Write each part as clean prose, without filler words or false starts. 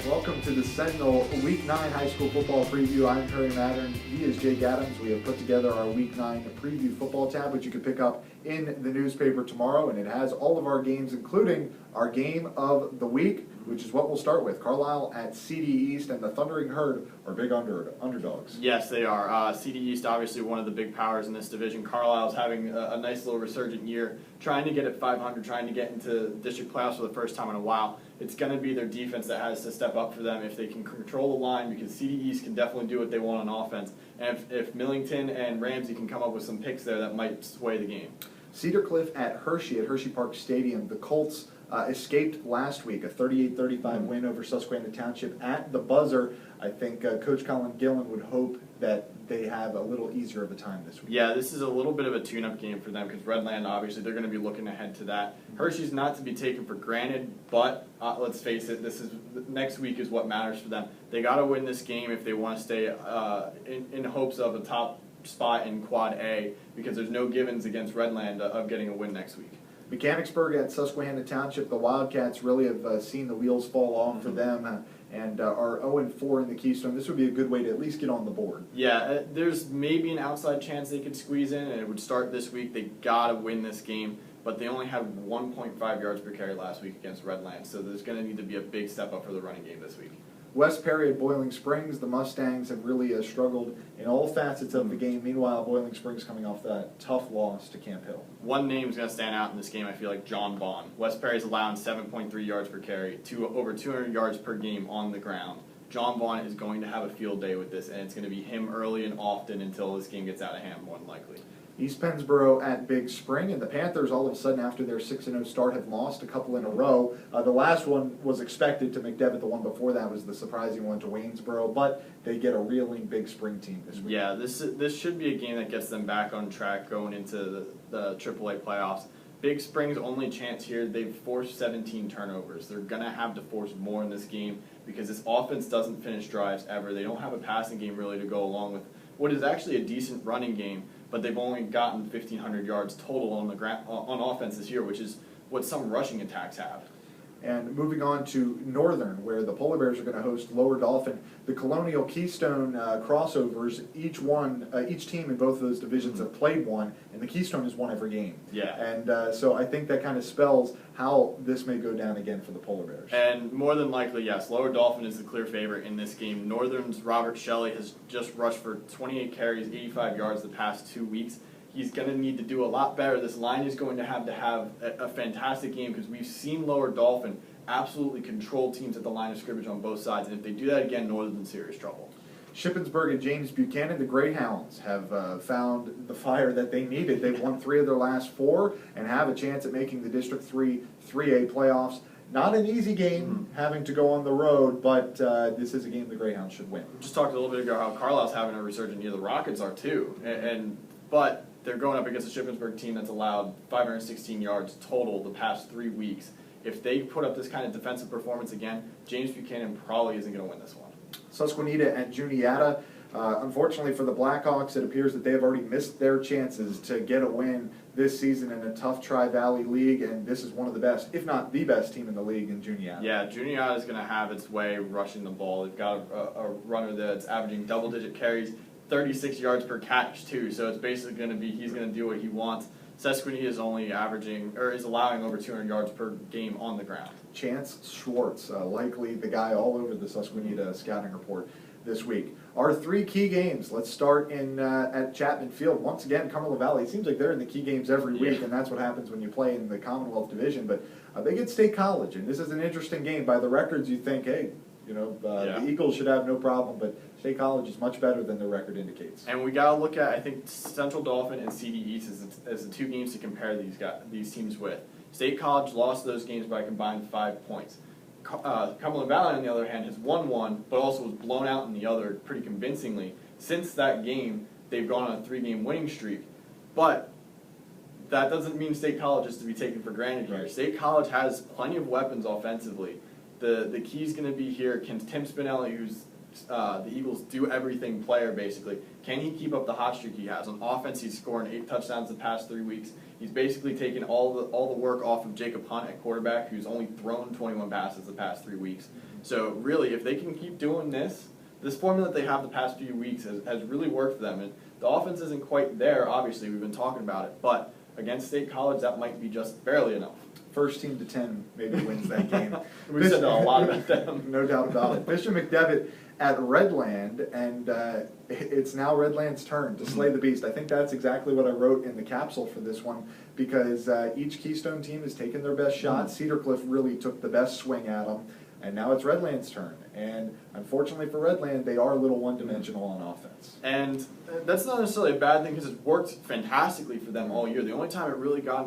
Welcome to the Sentinel Week 9 High School Football Preview. I'm Perry Mattern. He is Jake Adams. We have put together our Week 9 Preview Football tab, which you can pick up in the newspaper tomorrow, and it has all of our games, including our game of the week, which is what we'll start with. Carlisle at CD East, and the Thundering Herd are big underdogs. Yes, they are. CD East, obviously one of the big powers in this division. Carlisle's having a nice little resurgent year, trying to get at 500, trying to get into district playoffs for the first time in a while. It's going to be their defense that has to step up for them if they can control the line, because CD East can definitely do what they want on offense. And if Millington and Ramsey can come up with some picks there, that might sway the game. Cedar Cliff at Hershey Park Stadium. The Colts escaped last week, a 38-35 win over Susquehanna Township at the buzzer. I think Coach Colin Gillen would hope that they have a little easier of a time this week. Yeah, this is a little bit of a tune-up game for them because Redland, obviously, they're going to be looking ahead to that. Hershey's not to be taken for granted, but let's face it, next week is what matters for them. They got to win this game if they want to stay in hopes of a top spot in Quad A, because there's no givens against Redland of getting a win next week. Mechanicsburg at Susquehanna Township. The Wildcats really have seen the wheels fall off for them and are 0-4 in the Keystone. This would be a good way to at least get on the board. Yeah, there's maybe an outside chance they could squeeze in, and it would start this week. They got to win this game, but they only had 1.5 yards per carry last week against Redland, so there's going to need to be a big step up for the running game this week. West Perry at Boiling Springs. The Mustangs have really struggled in all facets of the game. Meanwhile, Boiling Springs coming off that tough loss to Camp Hill. One name's going to stand out in this game, I feel like, John Vaughn. West Perry's allowing 7.3 yards per carry, over 200 yards per game on the ground. John Vaughn is going to have a field day with this, and it's going to be him early and often until this game gets out of hand, more than likely. East Pennsboro at Big Spring, and the Panthers all of a sudden after their 6-0 start have lost a couple in a row. The last one was expected to McDevitt. The one before that was the surprising one to Waynesboro, but they get a reeling Big Spring team this week. Yeah, this should be a game that gets them back on track going into the AAA playoffs. Big Spring's only chance here, they've forced 17 turnovers. They're going to have to force more in this game because this offense doesn't finish drives ever. They don't have a passing game really to go along with what is actually a decent running game, but they've only gotten 1,500 yards total on offense this year, which is what some rushing attacks have. And moving on to Northern, where the Polar Bears are going to host Lower Dolphin. The Colonial Keystone crossovers, each team in both of those divisions have played one, and the Keystone has won every game. Yeah. And so I think that kind of spells how this may go down again for the Polar Bears. And more than likely, yes, Lower Dolphin is the clear favorite in this game. Northern's Robert Shelley has just rushed for 28 carries, 85 yards the past 2 weeks. He's going to need to do a lot better. This line is going to have a fantastic game because we've seen Lower Dolphin absolutely control teams at the line of scrimmage on both sides. And if they do that again, Northern's in serious trouble. Shippensburg and James Buchanan, the Greyhounds, have found the fire that they needed. They've won 3 of their last 4 and have a chance at making the District 3 3A playoffs. Not an easy game having to go on the road, but this is a game the Greyhounds should win. We just talked a little bit ago how Carlisle's having a resurgent year. The Rockets are too. But they're going up against a Shippensburg team that's allowed 516 yards total the past 3 weeks. If they put up this kind of defensive performance again, James Buchanan probably isn't going to win this one. Susquehanna at Juniata. Unfortunately for the Blackhawks, it appears that they have already missed their chances to get a win this season in a tough Tri-Valley League, and this is one of the best, if not the best team in the league in Juniata. Yeah, Juniata is going to have its way rushing the ball. They've got a runner that's averaging double-digit carries, 36 yards per catch too, so it's basically going to be he's going to do what he wants. Susquehanna is only is allowing over 200 yards per game on the ground. Chance Schwartz, likely the guy all over the Susquehanna scouting report this week. Our 3 key games. Let's start at Chapman Field. Once again, Cumberland Valley. It seems like they're in the key games every week, and that's what happens when you play in the Commonwealth Division. But they get State College, and this is an interesting game. By the records, you think, hey, the Eagles should have no problem, but State College is much better than the record indicates. And we got to look at, I think, Central Dolphin and CD East as the 2 games to compare these teams with. State College lost those games by a combined 5 points. Cumberland Valley, on the other hand, has won one, but also was blown out in the other pretty convincingly. Since that game, they've gone on a 3-game winning streak. But that doesn't mean State College is to be taken for granted here. Right. State College has plenty of weapons offensively. The key is going to be here, can Tim Spinelli, who's the Eagles' do-everything player, basically, can he keep up the hot streak he has? On offense, he's scoring 8 touchdowns the past 3 weeks. He's basically taken all the work off of Jacob Hunt at quarterback, who's only thrown 21 passes the past 3 weeks. So really, if they can keep doing this formula that they have the past few weeks has really worked for them. And the offense isn't quite there, obviously, we've been talking about it, but against State College, that might be just barely enough. First team to 10 maybe wins that game. We've said that a lot about them. No doubt about it. Bishop McDevitt at Redland, and it's now Redland's turn to slay the beast. I think that's exactly what I wrote in the capsule for this one, because each Keystone team has taken their best shot. Cedar Cliff really took the best swing at them, and now it's Redland's turn. And unfortunately for Redland, they are a little one-dimensional on offense. And that's not necessarily a bad thing, because it's worked fantastically for them all year. The only time it really got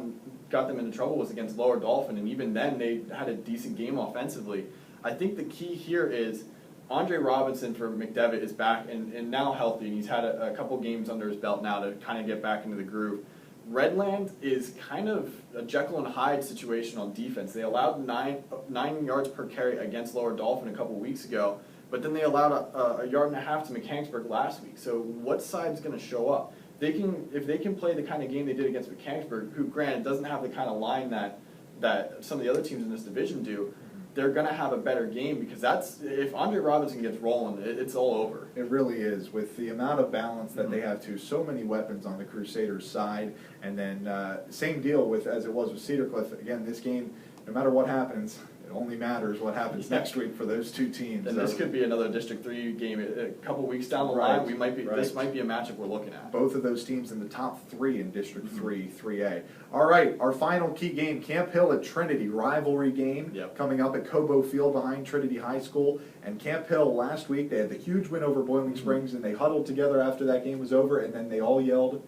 them into trouble was against Lower Dolphin, and even then they had a decent game offensively. I think the key here is Andre Robinson for McDevitt is back and now healthy, and he's had a couple games under his belt now to kind of get back into the groove. Redland is kind of a Jekyll and Hyde situation on defense. They allowed 9 yards per carry against Lower Dolphin a couple weeks ago, but then they allowed a yard and a half to Mechanicsburg last week. So what side's going to show up? If they can play the kind of game they did against Mechanicsburg, who granted doesn't have the kind of line that some of the other teams in this division do, they're going to have a better game, because if Andre Robinson gets rolling, it's all over. It really is, with the amount of balance that they have, so many weapons on the Crusaders' side, and then same deal as it was with Cedar Cliff. Again, this game, no matter what happens, it only matters what happens next week for those two teams. And this could be another District 3 game a couple weeks down the line. This might be a matchup we're looking at. Both of those teams in the top 3 in District 3, 3A. All right, our final key game, Camp Hill at Trinity, rivalry game coming up at Cobo Field behind Trinity High School. And Camp Hill last week, they had the huge win over Boiling Springs, and they huddled together after that game was over, and then they all yelled,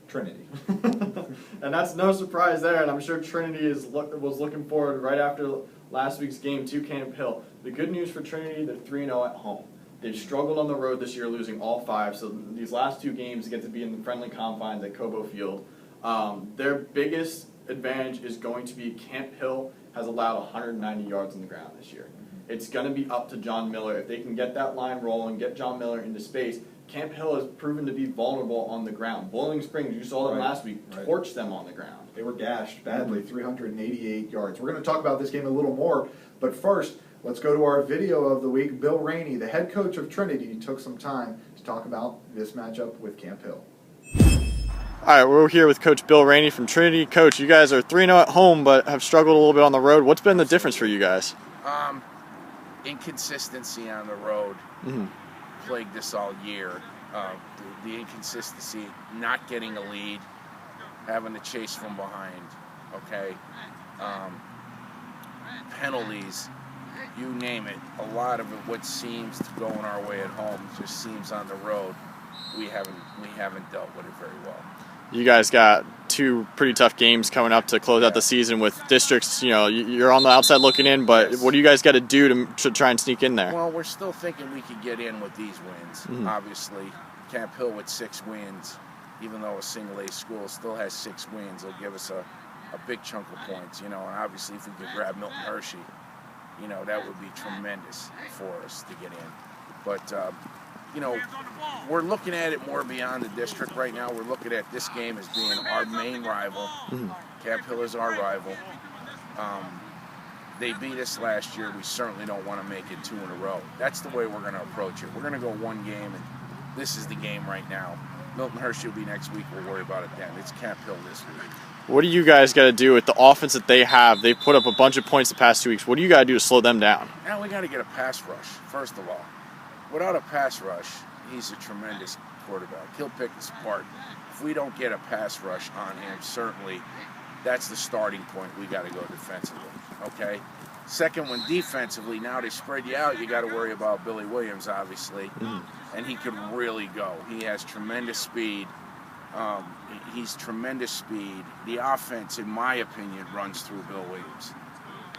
Trinity. And that's no surprise there, and I'm sure Trinity was looking forward right after last week's game to Camp Hill. The good news for Trinity, they're 3-0 at home. They've struggled on the road this year, losing all 5, so these last 2 games get to be in the friendly confines at Cobo Field. Their biggest advantage is going to be Camp Hill has allowed 190 yards on the ground this year. It's going to be up to John Miller. If they can get that line rolling, get John Miller into space, Camp Hill has proven to be vulnerable on the ground. Boiling Springs, you saw them last week, torched them on the ground. They were gashed badly, 388 yards. We're going to talk about this game a little more, but first, let's go to our video of the week. Bill Ragni, the head coach of Trinity, took some time to talk about this matchup with Camp Hill. All right, we're here with Coach Bill Ragni from Trinity. Coach, you guys are 3-0 at home, but have struggled a little bit on the road. What's been the difference for you guys? Inconsistency on the road plagued us all year. The inconsistency, not getting a lead, having to chase from behind, okay? Penalties, you name it. A lot of it, what seems to go in our way at home, just seems on the road. We haven't dealt with it very well. You guys got 2 pretty tough games coming up to close out the season with districts. You know, you're on the outside looking in, but what do you guys got to do to try and sneak in there? Well, we're still thinking we could get in with these wins. Obviously, Camp Hill with 6 wins, even though a single-A school still has 6 wins, it'll give us a big chunk of points, you know. And obviously, if we could grab Milton Hershey, you know, that would be tremendous for us to get in. But you know, we're looking at it more beyond the district right now. We're looking at this game as being our main rival. Camp Hill is our rival. They beat us last year. We certainly don't want to make it 2 in a row. That's the way we're going to approach it. We're going to go 1 game, and this is the game right now. Milton Hershey will be next week. We'll worry about it then. It's Camp Hill this week. What do you guys got to do with the offense that they have? They've put up a bunch of points the past 2 weeks. What do you got to do to slow them down? Now we got to get a pass rush, first of all. Without a pass rush, he's a tremendous quarterback. He'll pick us apart. If we don't get a pass rush on him, certainly that's the starting point. We got to go defensively, okay? Second one, defensively, now they spread you out. You got to worry about Billy Williams, obviously, and he can really go. He has tremendous speed. He's tremendous speed. The offense, in my opinion, runs through Bill Williams.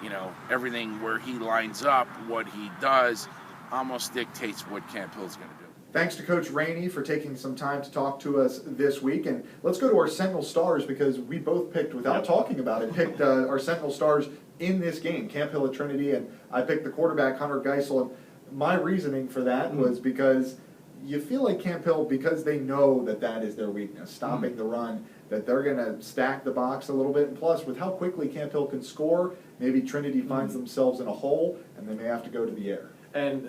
You know, everything where he lines up, what he does, almost dictates what Camp Hill's going to do. Thanks to Coach Ragni for taking some time to talk to us this week. And let's go to our Sentinel Stars, because we both picked, without talking about it, picked our Sentinel Stars in this game, Camp Hill at Trinity, and I picked the quarterback, Hunter Geisel. And my reasoning for that was because you feel like Camp Hill, because they know that is their weakness, stopping the run, that they're going to stack the box a little bit. And plus, with how quickly Camp Hill can score, maybe Trinity finds themselves in a hole, and they may have to go to the air. And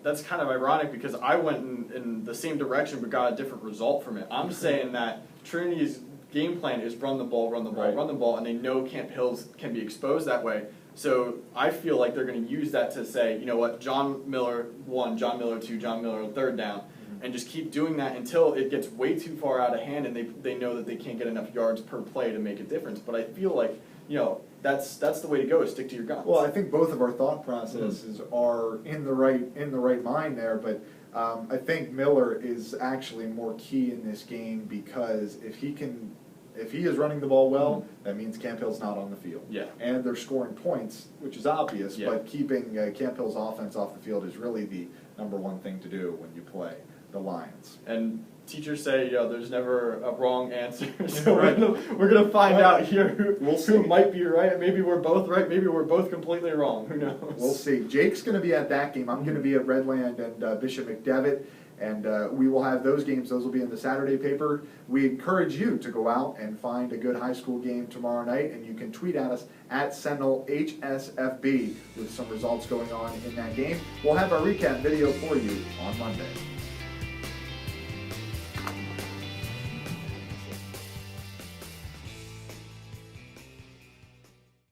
that's kind of ironic because I went in the same direction but got a different result from it. I'm saying that Trinity's game plan is run the ball, run the ball, Right. run the ball, and they know Camp Hills can be exposed that way. So I feel like they're going to use that to say, you know what, John Miller 1, John Miller 2, John Miller 3rd down, and just keep doing that until it gets way too far out of hand and they know that they can't get enough yards per play to make a difference. But I feel like, you know, that's the way to go, is stick to your guns. Well, I think both of our thought processes are in the right mind there, but I think Miller is actually more key in this game because if he is running the ball well, that means Camp Hill's not on the field. Yeah. And they're scoring points, which is obvious, Yeah. but keeping Camp Hill's offense off the field is really the number one thing to do when you play the Lions. And teachers say, you know, there's never a wrong answer. So we're gonna find out here who might be right. Maybe we're both right. Maybe we're both completely wrong. Who knows? We'll see. Jake's going to be at that game. I'm going to be at Redland and Bishop McDevitt. And we will have those games. Those will be in the Saturday paper. We encourage you to go out and find a good high school game tomorrow night. And you can tweet at us at Sentinel HSFB with some results going on in that game. We'll have our recap video for you on Monday.